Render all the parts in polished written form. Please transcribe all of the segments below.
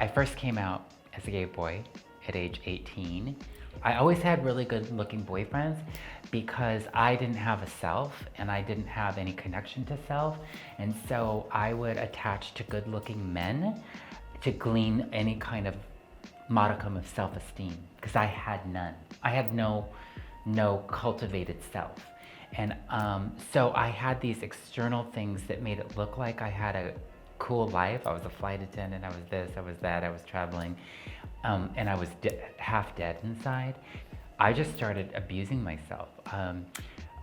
I first came out as a gay boy at age 18. I always had really good looking boyfriends because I didn't have a self and I didn't have any connection to self. And so I would attach to good looking men to glean any kind of modicum of self-esteem because I had none. I had no cultivated self. And so I had these external things that made it look like I had a cool life. I was a flight attendant, I was this, I was that, I was traveling, and I was half dead inside. I just started abusing myself.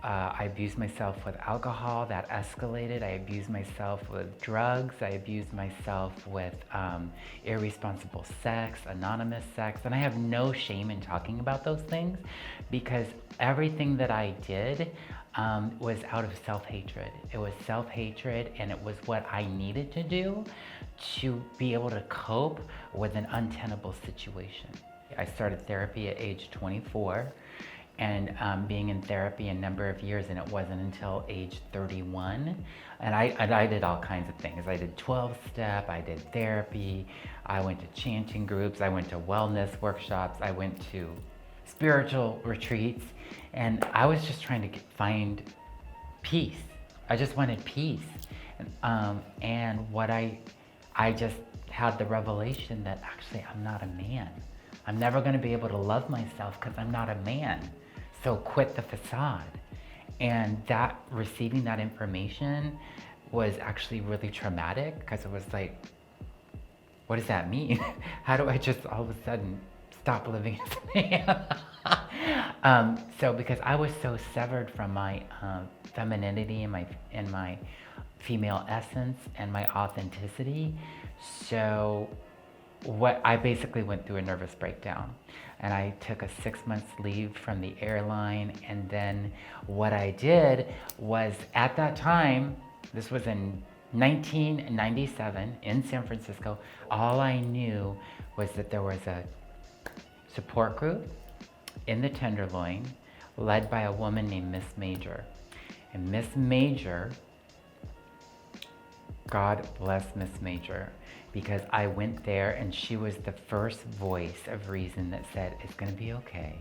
I abused myself with alcohol, that escalated. I abused myself with drugs. I abused myself with irresponsible sex, anonymous sex. And I have no shame in talking about those things because everything that I did was out of self-hatred. It was self-hatred, and it was what I needed to do to be able to cope with an untenable situation. I started therapy at age 24. And being in therapy a number of years, and it wasn't until age 31. And I did all kinds of things. I did 12-step, I did therapy, I went to chanting groups, I went to wellness workshops, I went to spiritual retreats, and I was just trying to find peace. I just wanted peace. And what I just had the revelation that actually I'm not a man. I'm never gonna be able to love myself because I'm not a man. So quit the facade. And that receiving that information was actually really traumatic because it was like, what does that mean? How do I just all of a sudden stop living as a man? So because I was so severed from my femininity and my female essence and my authenticity, so what I basically went through a nervous breakdown, and I took a 6 months leave from the airline. And then what I did was, at that time, this was in 1997 in San Francisco, all I knew was that there was a support group in the Tenderloin led by a woman named Miss Major. And Miss Major, God bless Miss Major, because I went there and she was the first voice of reason that said, it's gonna be okay.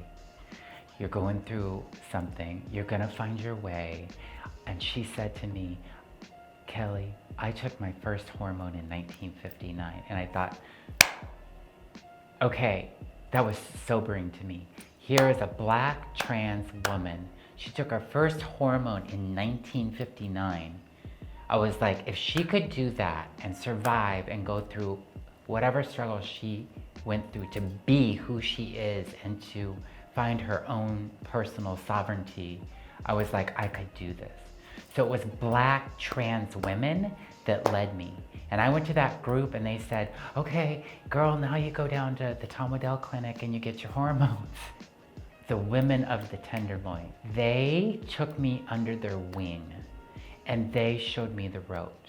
You're going through something, you're gonna find your way. And she said to me, Kelly, I took my first hormone in 1959. And I thought, okay, that was sobering to me. Here is a black trans woman. She took her first hormone in 1959. I was like, if she could do that and survive and go through whatever struggle she went through to be who she is and to find her own personal sovereignty, I was like, I could do this. So it was black trans women that led me. And I went to that group and they said, okay, girl, now you go down to the Tom Waddell clinic and you get your hormones. The women of the Tenderloin, they took me under their wing. And they showed me the ropes.